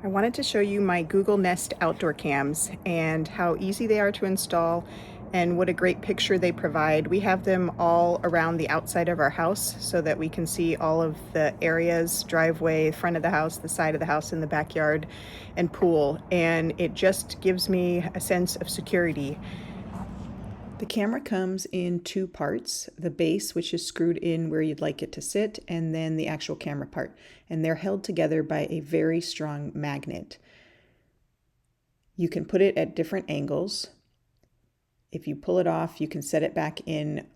I wanted to show you my Google Nest outdoor cams and how easy they are to install and what a great picture they provide. We have them all around the outside of our house so that we can see all of the areas, driveway, front of the house, the side of the house, in the backyard, and pool. And it just gives me a sense of security. The camera comes in two parts, the base, which is screwed in where you'd like it to sit, and then the actual camera part. And they're held together by a very strong magnet. You can put it at different angles. If you pull it off, you can set it back in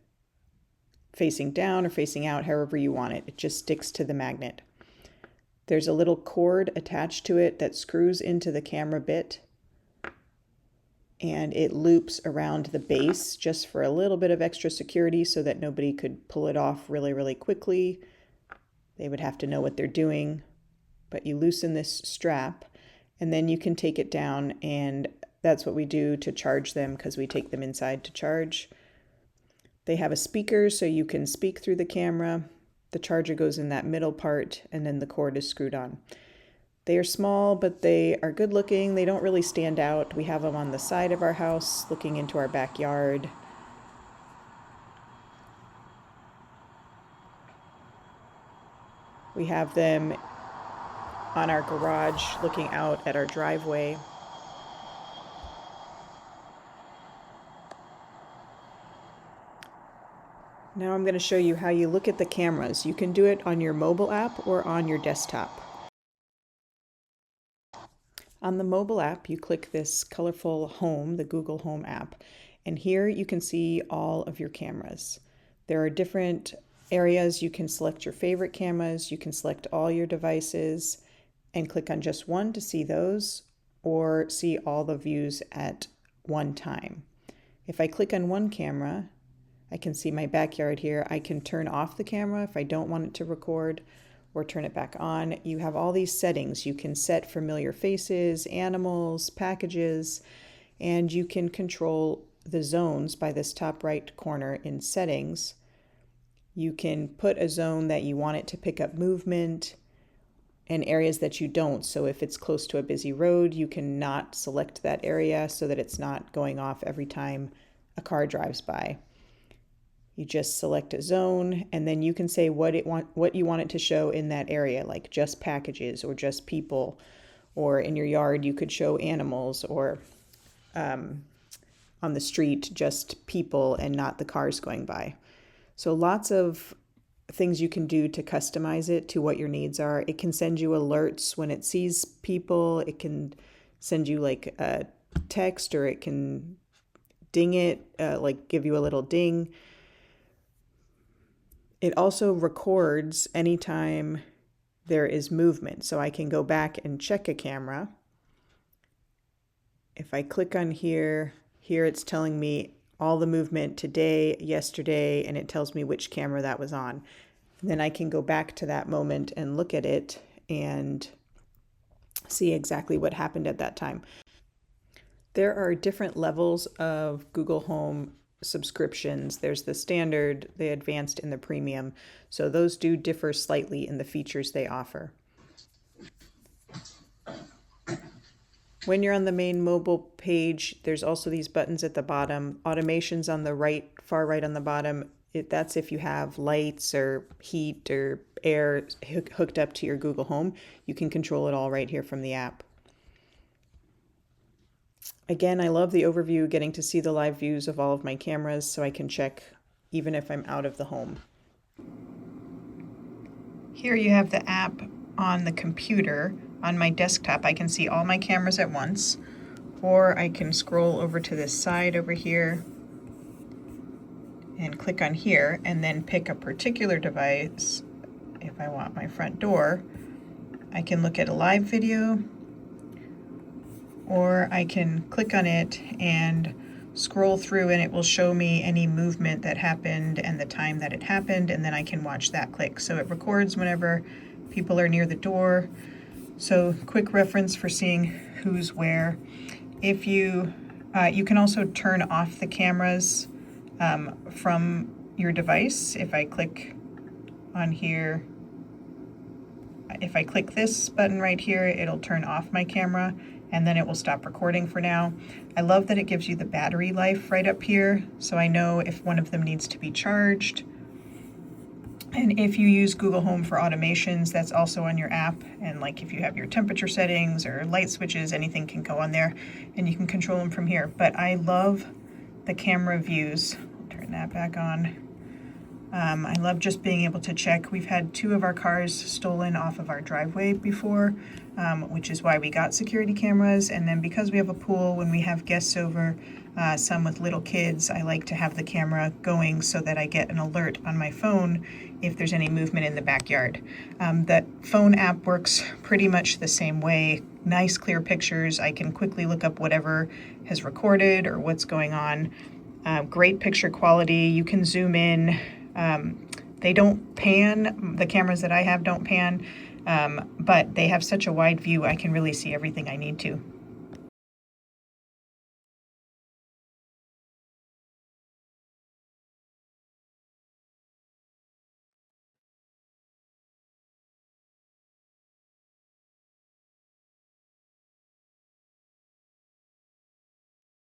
facing down or facing out, however you want it. It just sticks to the magnet. There's a little cord attached to it that screws into the camera bit, and it loops around the base just for a little bit of extra security so that nobody could pull it off really, really quickly. They would have to know what they're doing. But you loosen this strap, and then you can take it down, and that's what we do to charge them because we take them inside to charge. They have a speaker so you can speak through the camera. The charger goes in that middle part, and then the cord is screwed on. They are small, but they are good looking. They don't really stand out. We have them on the side of our house looking into our backyard. We have them on our garage looking out at our driveway. Now I'm going to show you how you look at the cameras. You can do it on your mobile app or on your desktop. On the mobile app, you click this colorful Home, the Google Home app, and here you can see all of your cameras. There are different areas. You can select your favorite cameras, you can select all your devices, and click on just one to see those, or see all the views at one time. If I click on one camera, I can see my backyard here. I can turn off the camera if I don't want it to record, or turn it back on. You have all these settings. You can set familiar faces, animals, packages, and you can control the zones by this top right corner in settings. You can put a zone that you want it to pick up movement and areas that you don't. So if it's close to a busy road, you can not select that area so that it's not going off every time a car drives by. You just select a zone, and then you can say what you want it to show in that area, like just packages or just people, or in your yard you could show animals, or on the street just people and not the cars going by. So lots of things you can do to customize it to what your needs are. It can send you alerts when it sees people. It can send you like a text, or it can ding it, like give you a little ding. It also records anytime there is movement, so I can go back and check a camera. If I click on here it's telling me all the movement today, yesterday, and it tells me which camera that was on. And then I can go back to that moment and look at it and see exactly what happened at that time. There are different levels of Google Home subscriptions. There's the standard, the advanced, and the premium. So those do differ slightly in the features they offer. When you're on the main mobile page, there's also these buttons at the bottom. Automation's on the right, far right on the bottom. That's if you have lights or heat or air hooked up to your Google Home. You can control it all right here from the app. Again, I love the overview, getting to see the live views of all of my cameras so I can check even if I'm out of the home. Here you have the app on the computer. On my desktop, I can see all my cameras at once, or I can scroll over to this side over here and click on here and then pick a particular device. If I want my front door, I can look at a live video, or I can click on it and scroll through and it will show me any movement that happened and the time that it happened, and then I can watch that click. So it records whenever people are near the door. So quick reference for seeing who's where. If you can also turn off the cameras from your device. If I click on here, If I click this button right here, it'll turn off my camera and then it will stop recording for now. I love that it gives you the battery life right up here, so I know if one of them needs to be charged. And if you use Google Home for automations, that's also on your app. And like if you have your temperature settings or light switches, anything can go on there and you can control them from here. But I love the camera views. I'll turn that back on. I love just being able to check. We've had 2 of our cars stolen off of our driveway before, which is why we got security cameras. And then because we have a pool, when we have guests over, some with little kids, I like to have the camera going so that I get an alert on my phone if there's any movement in the backyard. That phone app works pretty much the same way. Nice clear pictures. I can quickly look up whatever has recorded or what's going on. Great picture quality. You can zoom in. They don't pan. The cameras that I have don't pan, but they have such a wide view I can really see everything I need to.